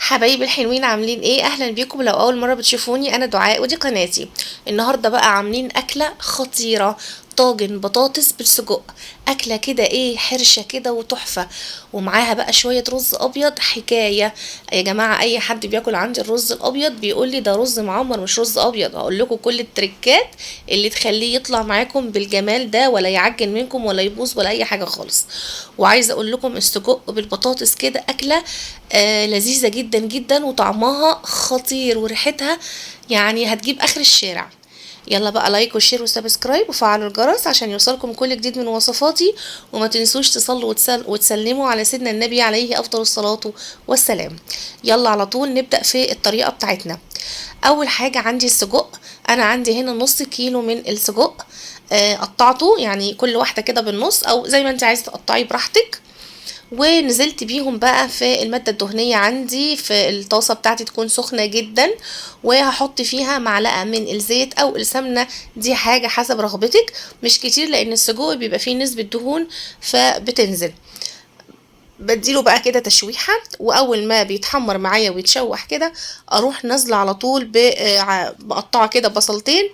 حبايبي الحلوين عاملين ايه؟ اهلا بيكم. لو اول مره بتشوفوني انا دعاء ودي قناتي. النهارده بقى عاملين اكله خطيره، طاجن بطاطس بالسجق. اكله كده ايه، حرشه كده وتحفه، ومعاها بقى شويه رز ابيض حكايه. يا جماعه اي حد بياكل عندي الرز الابيض بيقول لي ده رز معمر مش رز ابيض. هقول لكم كل التريكات اللي تخليه يطلع معاكم بالجمال ده، ولا يعجن منكم ولا يبوظ ولا اي حاجه خالص. وعايزه اقول لكم السجق بالبطاطس كده اكله لذيذة جدا جدا، وطعمها خطير وريحتها يعني هتجيب اخر الشارع. يلا بقى لايك وشير وسبسكرايب وفعلوا الجرس عشان يوصلكم كل جديد من وصفاتي. وما تنسوش تصلوا وتسلموا على سيدنا النبي عليه افضل الصلاة والسلام. يلا على طول نبدأ في الطريقة بتاعتنا. اول حاجة عندي السجق. انا عندي هنا نص كيلو من السجق، قطعته يعني كل واحدة كده بالنص او زي ما انت عايزة تقطعي براحتك. ونزلت بيهم بقى في المادة الدهنية عندي في الطاسة بتاعتي تكون سخنة جدا، وهحط فيها معلقة من الزيت او السمنة، دي حاجة حسب رغبتك، مش كتير لان السجق بيبقى فيه نسبة دهون فبتنزل. بديله بقى كده تشويحة، واول ما بيتحمر معايا ويتشوح كده اروح نازلة على طول بقطعه كده بصلتين،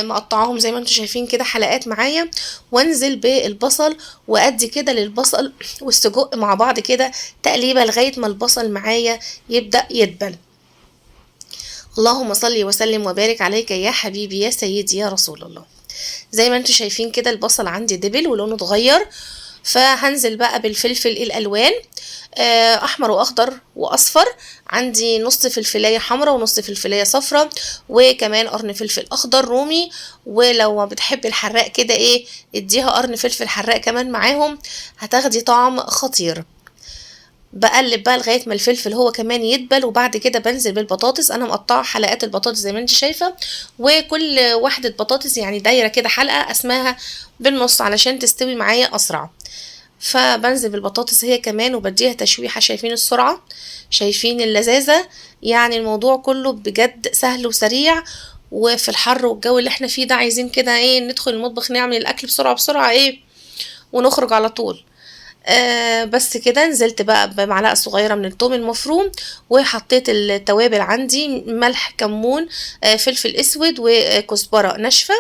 مقطعاهم زي ما انتم شايفين كده حلقات معايا، وانزل بالبصل وادي كده للبصل والسجق مع بعض كده تقليبه لغايه ما البصل معايا يبدا يدبل. اللهم صل وسلم وبارك عليك يا حبيبي يا سيدي يا رسول الله. زي ما انتم شايفين كده البصل عندي دبل ولونه اتغير، فهنزل بقى بالفلفل الالوان، احمر واخضر واصفر. عندي نص فلفلايه حمراء ونص فلفلايه صفراء، وكمان قرن فلفل اخضر رومي. ولو ما بتحبي الحراق كده ايه، اديها قرن فلفل حراق كمان معاهم، هتاخدي طعم خطير. بقلب بقى لغايه ما الفلفل هو كمان يدبل، وبعد كده بنزل بالبطاطس. انا مقطعه حلقات البطاطس زي ما انت شايفه، وكل واحده بطاطس يعني دايره كده حلقه اسمها بالنص علشان تستوي معايا اسرع. فبنزل بالبطاطس هي كمان وبديها تشويحة. شايفين السرعة، شايفين اللذاذة، يعني الموضوع كله بجد سهل وسريع. وفي الحر والجو اللي احنا فيه ده عايزين كده ايه، ندخل المطبخ نعمل الاكل بسرعة بسرعة ايه ونخرج على طول. بس كده نزلت بقى بمعلقة صغيرة من الثوم المفروم، وحطيت التوابل عندي ملح كمون فلفل اسود وكزبرة ناشفة،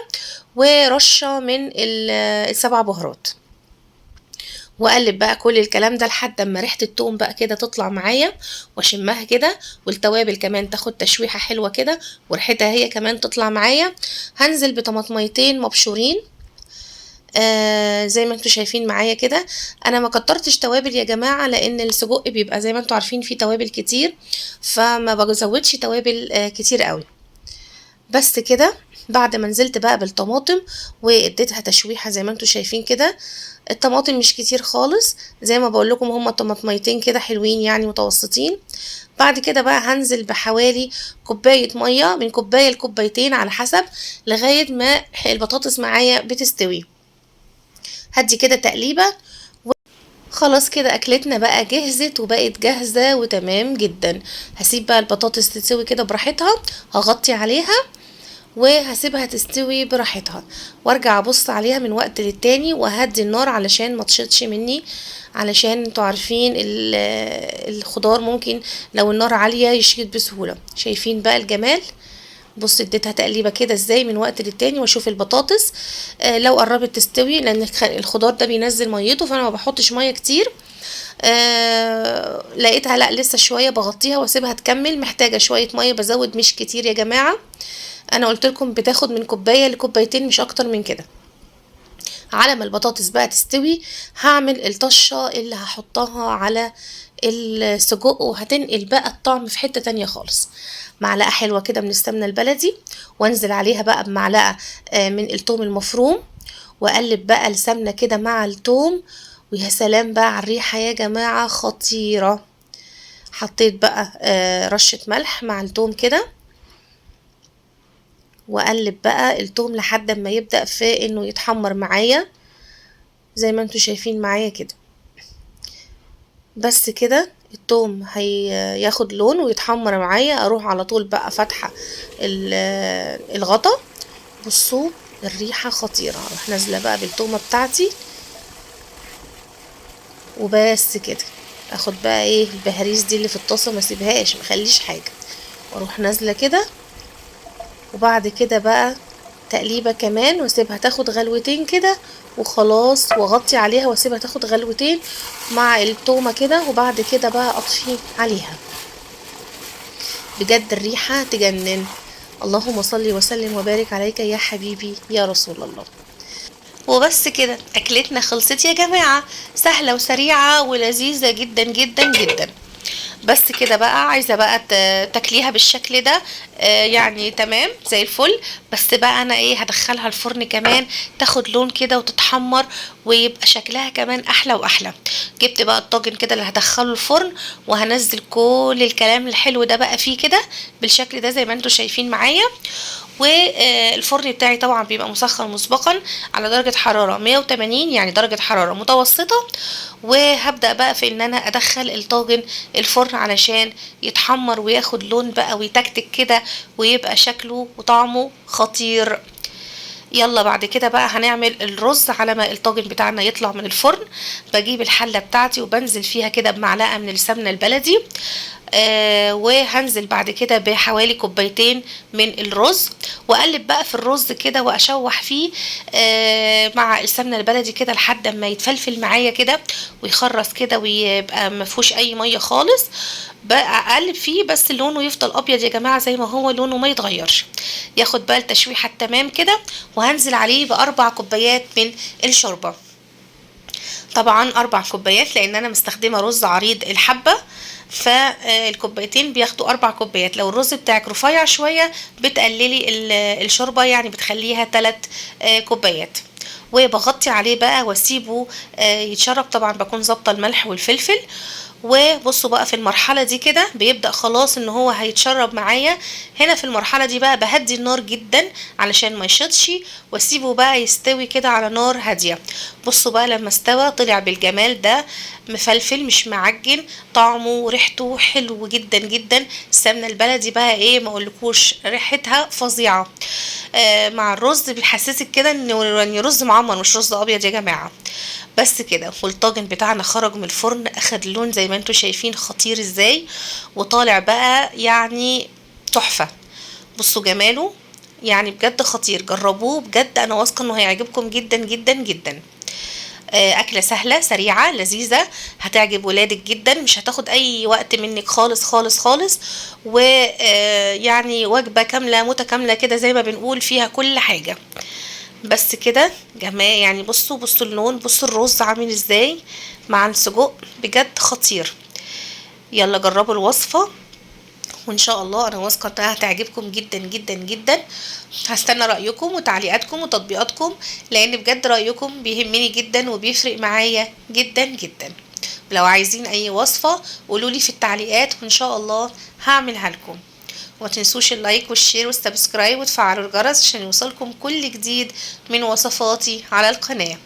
ورشة من السبع بهارات. واقلب بقى كل الكلام ده لحد اما ريحه التوم بقى كده تطلع معايا واشمها كده، والتوابل كمان تاخد تشويحه حلوه كده وريحتها هي كمان تطلع معايا. هنزل بطماطميتين مبشورين، زي ما انتوا شايفين معايا كده. انا ما كترتش توابل يا جماعه لان السجق بيبقى زي ما انتوا عارفين فيه توابل كتير، فما بزودش توابل كتير قوي. بس كده بعد ما نزلت بقى بالطماطم واديتها تشويحه زي ما انتوا شايفين كده، الطماطم مش كتير خالص زي ما بقول لكم، هما طماطميتين كده حلوين يعني متوسطين. بعد كده بقى هنزل بحوالي كوبايه ميه، من كوبايه لكوبايتين على حسب، لغايه ما البطاطس معايا بتستوي. هدي كده تقليبه. خلاص كده اكلتنا بقى جهزت وبقت جاهزه وتمام جدا. هسيب بقى البطاطس تستوي كده براحتها، هغطي عليها وهسيبها تستوي براحتها، وارجع ابص عليها من وقت للتاني وهدي النار علشان ما تشطش مني، علشان انتوا عارفين الخضار ممكن لو النار عالية يشيط بسهولة. شايفين بقى الجمال؟ بص اديتها تقليبه كده ازاي من وقت للتاني، واشوف البطاطس لو قربت تستوي، لان الخضار ده بينزل ميته فانا ما بحطش ميه كتير. لقيتها لا لسه شويه بغطيها واسيبها تكمل، محتاجه شويه ميه بزود مش كتير يا جماعه. انا قلت لكم بتاخد من كوبايه لكوبايتين مش اكتر من كده. على ما البطاطس بقى تستوي هعمل الطشه اللي هحطها على السجق، وهتنقل بقى الطعم في حته تانية خالص. معلقه حلوه كده من السمنه البلدي، وانزل عليها بقى بمعلقه من الثوم المفروم، واقلب بقى السمنه كده مع الثوم. ويا سلام بقى على الريحه يا جماعه خطيره. حطيت بقى رشه ملح مع الثوم كده، واقلب بقى الثوم لحد ما يبدأ في انه يتحمر معايا زي ما انتوا شايفين معايا كده. بس كده الثوم هياخد لون ويتحمر معايا، اروح على طول بقى فاتحه الغطا. بصوا الريحه خطيره، اروح نازله بقى بالتومه بتاعتي وبس كده. اخد بقى ايه البهاريز دي اللي في الطاسه ما اسيبهاش، ما اخليش حاجه، واروح نازله كده. وبعد كده بقى تقليبه كمان واسيبها تاخد غلوتين كده وخلاص، واغطي عليها واسيبها تاخد غلوتين مع التومه كده، وبعد كده بقى اطفي عليها. بجد الريحه تجنن. اللهم صل وسلم وبارك عليك يا حبيبي يا رسول الله. وبس كده اكلتنا خلصت يا جماعه، سهله وسريعه ولذيذه جدا جدا جدا. بس كده بقى عايزه بقى تاكليها بالشكل ده، يعني تمام زي الفل. بس بقى انا ايه هدخلها الفرن كمان تاخد لون كده وتتحمر، ويبقى شكلها كمان احلى واحلى. جبت بقى الطاجن كده اللي هدخله الفرن، وهنزل كل الكلام الحلو ده بقى فيه كده بالشكل ده زي ما انتم شايفين معايا. والفرن بتاعي طبعا بيبقى مسخن مسبقا على درجة حرارة 180، يعني درجة حرارة متوسطة. وهبدأ بقى في ان انا ادخل الطاجن الفرن علشان يتحمر وياخد لون بقى ويتكتك كده، ويبقى شكله وطعمه خطير. يلا بعد كده بقى هنعمل الرز على ما الطاجن بتاعنا يطلع من الفرن. بجيب الحلة بتاعتي وبنزل فيها كده بمعلقة من السمنة البلدي، وهنزل بعد كده بحوالي كوبايتين من الرز، واقلب بقى في الرز كده واشوح فيه مع السمنه البلدي كده لحد ما يتفلفل معايا كده ويخرص كده ويبقى ما فيهوش اي ميه خالص. بقى اقلب فيه بس لونه يفضل ابيض يا جماعه زي ما هو لونه ما يتغيرش. ياخد بقى التشويحه التمام كده، وهنزل عليه باربع كوبايات من الشوربه. طبعا 4 كوبايات لان انا مستخدمه رز عريض الحبه، فالكوبايتين بياخدوا 4 كوبايات. لو الرز بتاعك رفيع شويه بتقللي الشوربه، يعني بتخليها 3 كوبايات. وبغطي عليه بقى واسيبه يتشرب. طبعا بكون ظابطه الملح والفلفل. وبصوا بقى في المرحله دي كده بيبدا خلاص ان هو هيتشرب معايا. هنا في المرحله دي بقى بهدي النار جدا علشان ما يشطش، واسيبه بقى يستوي كده على نار هاديه. بصوا بقى لما استوى طلع بالجمال ده، مفلفل مش معجن، طعمه وريحته حلو جدا جدا. السمنه البلدي بقى ايه ما اقولكوش ريحتها فظيعه. مع الرز بيحسسك كده انه يعني رز معمر مش رز ابيض يا جماعه. بس كده والطاجن بتاعنا خرج من الفرن اخد لون زي ما انتم شايفين خطير ازاي، وطالع بقى يعني تحفه. بصوا جماله، يعني بجد خطير. جربوه بجد، انا واثقه انه هيعجبكم جدا جدا جدا. أكلة سهلة سريعة لذيذة، هتعجب ولادك جدا، مش هتاخد أي وقت منك خالص خالص خالص. ويعني وجبة كاملة متكاملة كده زي ما بنقول فيها كل حاجة. بس كده جماعة، يعني بصوا اللون، بصوا الرز عامل ازاي مع السجق، بجد خطير. يلا جربوا الوصفة، وان شاء الله انا واثقه انها هتعجبكم جدا جدا جدا. هستنى رايكم وتعليقاتكم وتطبيقاتكم، لان بجد رايكم بيهمني جدا وبيفرق معايا جدا جدا. لو عايزين اي وصفه قولولي في التعليقات وان شاء الله هعملها لكم. وما تنسوش اللايك والشير والسبسكرايب وتفعلوا الجرس عشان يوصلكم كل جديد من وصفاتي على القناه.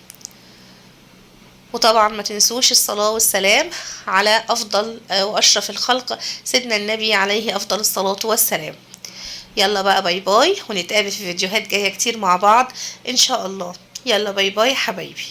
وطبعا ما تنسوش الصلاة والسلام على أفضل وأشرف الخلق سيدنا النبي عليه أفضل الصلاة والسلام. يلا بقى باي باي، ونتقابل في فيديوهات جاية كتير مع بعض إن شاء الله. يلا باي باي حبايبي.